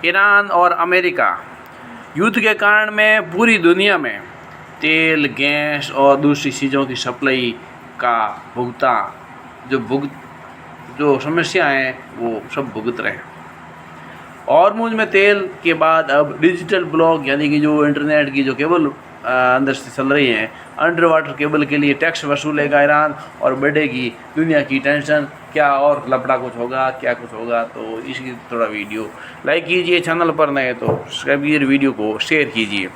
Iran और America युद्ध के कारण में पूरी दुनिया में तेल, गैस और दूसरी चीज़ों की सप्लाई का जो समस्या है वो सब भुगत रहे हैं। हॉर्मुज़ में तेल के बाद अब डिजिटल ब्लॉक यानी कि जो इंटरनेट की जो केबल अंदर से चल रही हैं, अंडर वाटर केबल के लिए टैक्स वसूलेगा ईरान और बढ़ेगी दुनिया की टेंशन। क्या और लफड़ा कुछ होगा, क्या कुछ होगा, तो इसकी थोड़ा वीडियो लाइक कीजिए, चैनल पर नए तो सब्सक्राइब कीजिए, वीडियो को शेयर कीजिए।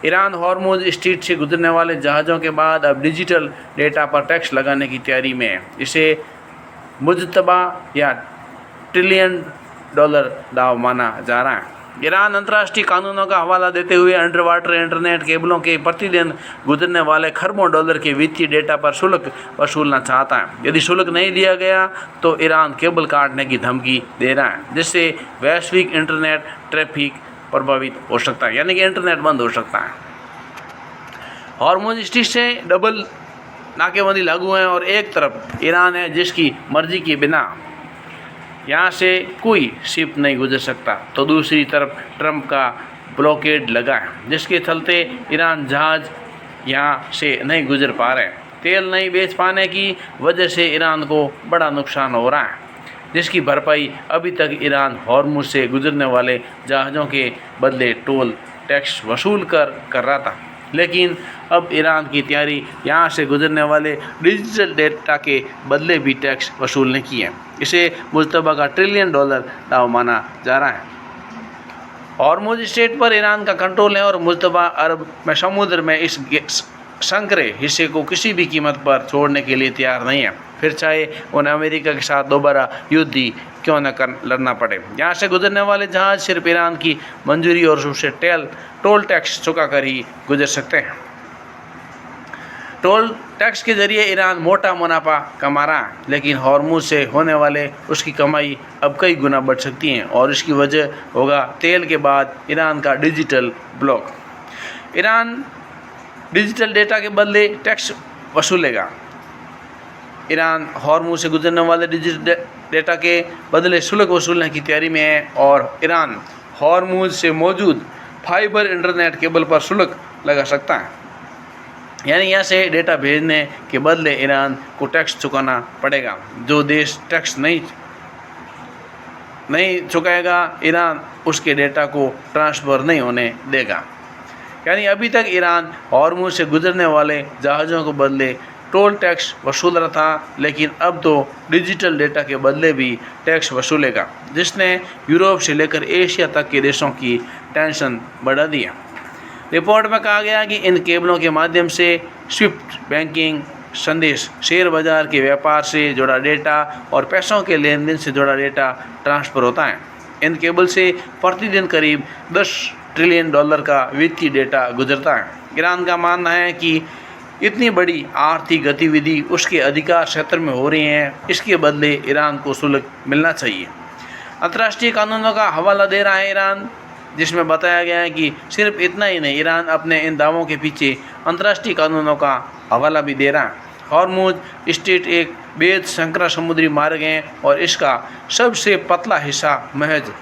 ईरान हॉर्मुज़ स्ट्रेट से गुजरने वाले जहाज़ों के बाद अब डिजिटल डेटा पर टैक्स लगाने की तैयारी में है। इसे मुजतबा या ट्रिलियन डॉलर दाव माना जा रहा है। ईरान अंतर्राष्ट्रीय कानूनों का हवाला देते हुए अंडर वाटर इंटरनेट केबलों के प्रतिदिन गुजरने वाले खरबों डॉलर के वित्तीय डेटा पर शुल्क वसूलना चाहता है। यदि शुल्क नहीं दिया गया तो ईरान केबल काटने की धमकी दे रहा है, जिससे वैश्विक इंटरनेट ट्रैफिक प्रभावित हो सकता है, यानी कि इंटरनेट बंद हो सकता है। हॉर्मुज़ स्ट्रेट से डबल नाकेबंदी लागू है और एक तरफ ईरान है जिसकी मर्जी के बिना यहाँ से कोई शिप नहीं गुजर सकता, तो दूसरी तरफ ट्रंप का ब्लॉकेड लगा है, जिसके चलते ईरान जहाज़ यहाँ से नहीं गुजर पा रहे। तेल नहीं बेच पाने की वजह से ईरान को बड़ा नुकसान हो रहा है, जिसकी भरपाई अभी तक ईरान हॉर्मुज़ से गुजरने वाले जहाज़ों के बदले टोल टैक्स वसूल कर रहा था। लेकिन अब ईरान की तैयारी यहाँ से गुजरने वाले डिजिटल डेटा के बदले भी टैक्स वसूलने की है। इसे मुजतबा का ट्रिलियन डॉलर दाव माना जा रहा है। हॉर्मुज़ स्ट्रेट पर ईरान का कंट्रोल है और मुजतबा अरब में समुद्र में इस संकरे हिस्से को किसी भी कीमत पर छोड़ने के लिए तैयार नहीं है, फिर चाहे उन्हें अमेरिका के साथ दोबारा युद्ध ही क्यों न लड़ना पड़े। यहाँ से गुजरने वाले जहाज़ सिर्फ ईरान की मंजूरी और उससे टोल टैक्स चुका कर ही गुजर सकते हैं। टोल टैक्स के जरिए ईरान मोटा मुनाफा कमा रहा है, लेकिन हॉर्मुज़ से होने वाले उसकी कमाई अब कई गुना बढ़ सकती है और इसकी वजह होगा तेल के बाद ईरान का digital block. Iran digital data के बदले टैक्स वसूलेगा। ईरान हॉर्मुज़ से गुजरने वाले डिजिटल डेटा के बदले शुल्क वसूलने की तैयारी में है और ईरान हॉर्मुज़ से मौजूद फाइबर इंटरनेट केबल पर शुल्क लगा सकता है, यानी यहाँ से डेटा भेजने के बदले ईरान को टैक्स चुकाना पड़ेगा। जो देश टैक्स नहीं चुकाएगा, ईरान उसके डेटा को ट्रांसफ़र नहीं होने देगा। यानी अभी तक ईरान हॉर्मुज़ से गुजरने वाले जहाज़ों के बदले टोल टैक्स वसूल रहा था, लेकिन अब तो डिजिटल डेटा के बदले भी टैक्स वसूलेगा, जिसने यूरोप से लेकर एशिया तक के देशों की टेंशन बढ़ा दी है। रिपोर्ट में कहा गया कि इन केबलों के माध्यम से स्विफ्ट बैंकिंग संदेश, शेयर बाजार के व्यापार से जुड़ा डेटा और पैसों के लेन देन से जुड़ा डेटा ट्रांसफ़र होता है। इन केबल से प्रतिदिन करीब 10 ट्रिलियन डॉलर का वित्तीय डेटा गुजरता है। ईरान का मानना है कि इतनी बड़ी आर्थिक गतिविधि उसके अधिकार क्षेत्र में हो रही है, इसके बदले ईरान को शुल्क मिलना चाहिए। अंतर्राष्ट्रीय कानूनों का हवाला दे रहा है ईरान, जिसमें बताया गया है कि सिर्फ इतना ही नहीं, ईरान अपने इन दावों के पीछे अंतर्राष्ट्रीय कानूनों का हवाला भी दे रहा है। हॉर्मुज़ स्ट्रेट एक बेहद संकरा समुद्री मार्ग है और इसका सबसे पतला हिस्सा महज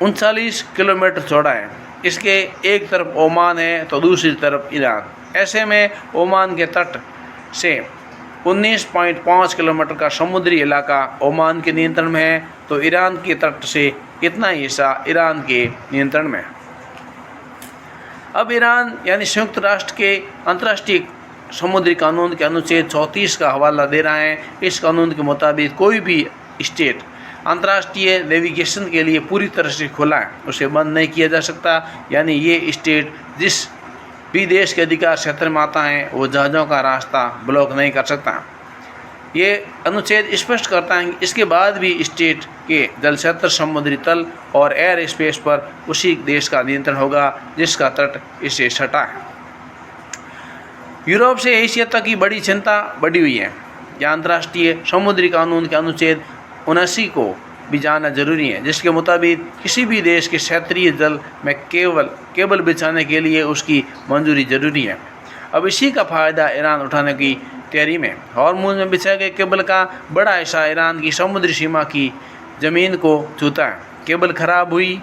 39 किलोमीटर चौड़ा है। इसके एक तरफ ओमान है तो दूसरी तरफ ईरान। ऐसे में ओमान के तट से 19.5 किलोमीटर का समुद्री इलाका ओमान के नियंत्रण में है, तो ईरान के तट से इतना ही हिस्सा ईरान के नियंत्रण में है। अब ईरान यानी संयुक्त राष्ट्र के अंतर्राष्ट्रीय समुद्री कानून के अनुच्छेद 34 का हवाला दे रहा है। इस कानून के मुताबिक कोई भी स्टेट अंतर्राष्ट्रीय नेविगेशन के लिए पूरी तरह से खुला है, उसे बंद नहीं किया जा सकता। यानी ये स्टेट जिस भी देश के अधिकार क्षेत्र में आता है वो जहाज़ों का रास्ता ब्लॉक नहीं कर सकता। ये अनुच्छेद स्पष्ट करता है कि इसके बाद भी स्टेट के जल क्षेत्र, समुद्री तल और एयर स्पेस पर उसी देश का नियंत्रण होगा जिसका तट इससे सटा है। यूरोप से एशिया तक की बड़ी चिंता बढ़ी हुई है। यहाँ अंतर्राष्ट्रीय समुद्री कानून के अनुच्छेद 79 को भी जानना जरूरी है, जिसके मुताबिक किसी भी देश के क्षेत्रीय जल में केबल बिछाने के लिए उसकी मंजूरी जरूरी है। अब इसी का फ़ायदा ईरान उठाने की तैयारी में। हॉर्मुज़ में बिछाए गए केबल का बड़ा हिस्सा ईरान की समुद्री सीमा की ज़मीन को छूता है। केबल ख़राब हुई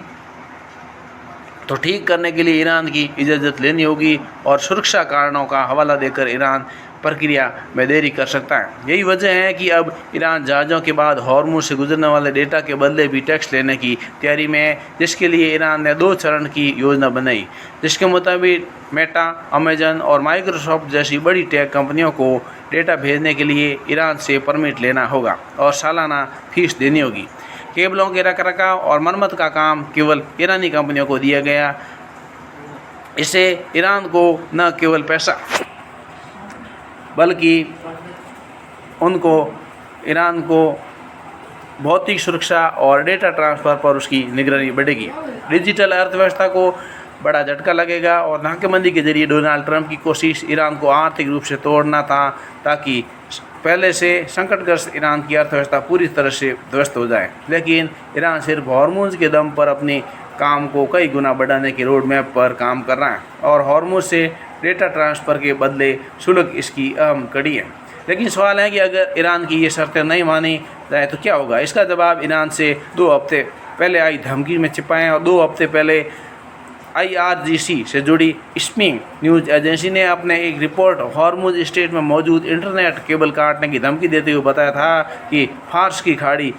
तो ठीक करने के लिए ईरान की इजाज़त लेनी होगी और सुरक्षा कारणों का हवाला देकर ईरान प्रक्रिया में देरी कर सकता है। यही वजह है कि अब ईरान जहाज़ों के बाद हॉर्मुज़ से गुजरने वाले डेटा के बदले भी टैक्स लेने की तैयारी में है, जिसके लिए ईरान ने 2 चरण की योजना बनाई, जिसके मुताबिक मेटा, अमेजन और माइक्रोसॉफ्ट जैसी बड़ी टेक कंपनियों को डेटा भेजने के लिए ईरान से परमिट लेना होगा और सालाना फीस देनी होगी। केबलों के रखरखाव और मरम्मत का काम केवल ईरानी कंपनियों को दिया गया। इससे ईरान को न केवल पैसा बल्कि ईरान को भौतिक सुरक्षा और डेटा ट्रांसफ़र पर उसकी निगरानी बढ़ेगी। डिजिटल अर्थव्यवस्था को बड़ा झटका लगेगा और नाकेबंदी के जरिए डोनाल्ड ट्रंप की कोशिश ईरान को आर्थिक रूप से तोड़ना था, ताकि पहले से संकटग्रस्त ईरान की अर्थव्यवस्था पूरी तरह से ध्वस्त हो जाए। लेकिन ईरान सिर्फ हॉर्मुज़ के दम पर अपने काम को कई गुना बढ़ाने के रोड मैप पर काम कर रहा है और हॉर्मुज़ से डेटा ट्रांसफ़र के बदले शुल्क इसकी अहम कड़ी है। लेकिन सवाल है कि अगर ईरान की ये शर्तें नहीं मानी जाए तो क्या होगा। इसका जवाब ईरान से 2 हफ्ते पहले आई धमकी में छिपा है और 2 हफ्ते पहले IRGC से जुड़ी स्प्रिंग न्यूज़ एजेंसी ने अपने एक रिपोर्ट हॉर्मुज़ स्ट्रेट में मौजूद इंटरनेट केबल काटने की धमकी देते हुए बताया था कि फारस की खाड़ी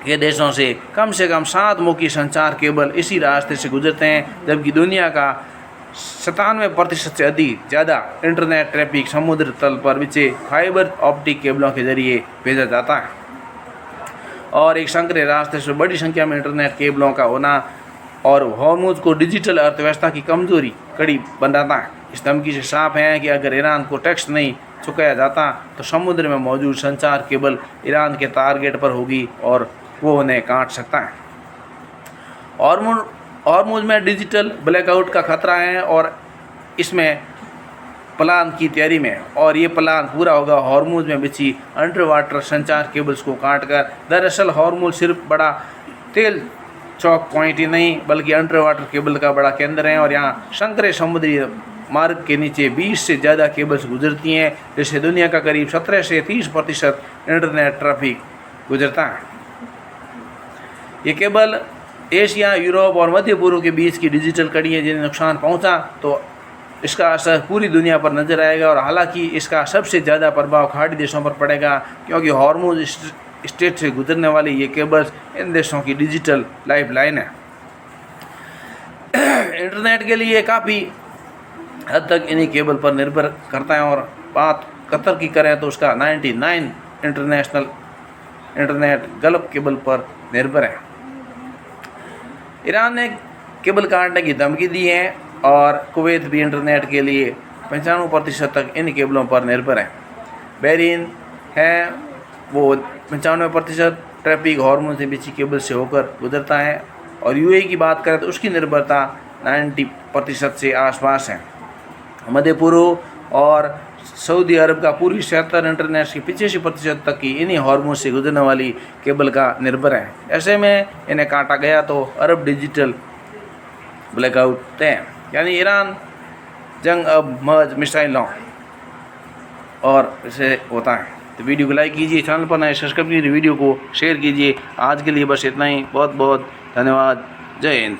के देशों से कम 7 मुख्य संचार केबल इसी रास्ते से गुजरते हैं, जबकि दुनिया का 97% से ज़्यादा इंटरनेट ट्रैफिक समुद्र तल पर बिछे फाइबर ऑप्टिक केबलों के जरिए भेजा जाता है और एक संकरे रास्ते से बड़ी संख्या में इंटरनेट केबलों का होना और हॉर्मुज़ को डिजिटल अर्थव्यवस्था की कमजोरी कड़ी बनाता है। इस धमकी से साफ है कि अगर ईरान को टैक्स नहीं चुकाया जाता तो समुद्र में मौजूद संचार केबल ईरान के टारगेट पर होगी और वो उन्हें काट सकता है। हॉर्मुज़ में डिजिटल ब्लैकआउट का खतरा है और इसमें प्लान की तैयारी में और ये प्लान पूरा होगा हॉर्मुज़ में बिछी अंडर वाटर संचार केबल्स को काटकर। दरअसल हॉर्मुज़ सिर्फ बड़ा तेल चौक पॉइंट ही नहीं बल्कि अंडर वाटर केबल का बड़ा केंद्र है और यहाँ संकरे समुद्री मार्ग के नीचे 20 से ज़्यादा केबल्स गुजरती हैं, जिससे दुनिया का करीब 17 से 30% इंटरनेट ट्रैफिक गुजरता है। ये केबल एशिया, यूरोप और मध्य पूर्व के बीच की डिजिटल कड़ी है, जिन्हें नुकसान पहुंचा तो इसका असर पूरी दुनिया पर नजर आएगा और हालांकि इसका सबसे ज़्यादा प्रभाव खाड़ी देशों पर पड़ेगा, क्योंकि हॉर्मुज़ स्ट्रेट से गुजरने वाली ये केबल्स इन देशों की डिजिटल लाइफलाइन है। इंटरनेट के लिए काफ़ी हद तक इन्हीं केबल पर निर्भर करता है और बात कतर की करें तो उसका 99 इंटरनेशनल इंटरनेट गल्फ केबल पर निर्भर है। ईरान ने केबल काटने की धमकी दी है और कुवैत भी इंटरनेट के लिए 95% तक इन केबलों पर निर्भर है। बहरीन है वो 95% ट्रैफिक हॉर्मुज़ से बिछी केबल से होकर गुजरता है और UAE की बात करें तो उसकी निर्भरता 90% से आसपास है। मध्य पूर्व और सऊदी अरब का पूर्वी क्षेत्र इंटरनेट की 85% तक की इन्हीं हॉर्मुज़ से गुजरने वाली केबल का निर्भर है। ऐसे में इन्हें काटा गया तो अरब डिजिटल ब्लैकआउट तय, यानी ईरान जंग अब मर्ज मिसाइलों और इसे होता है। तो वीडियो को लाइक कीजिए, चैनल पर नए सब्सक्राइब कीजिए, वीडियो को शेयर कीजिए। आज के लिए बस इतना ही। बहुत बहुत धन्यवाद। जय हिंद।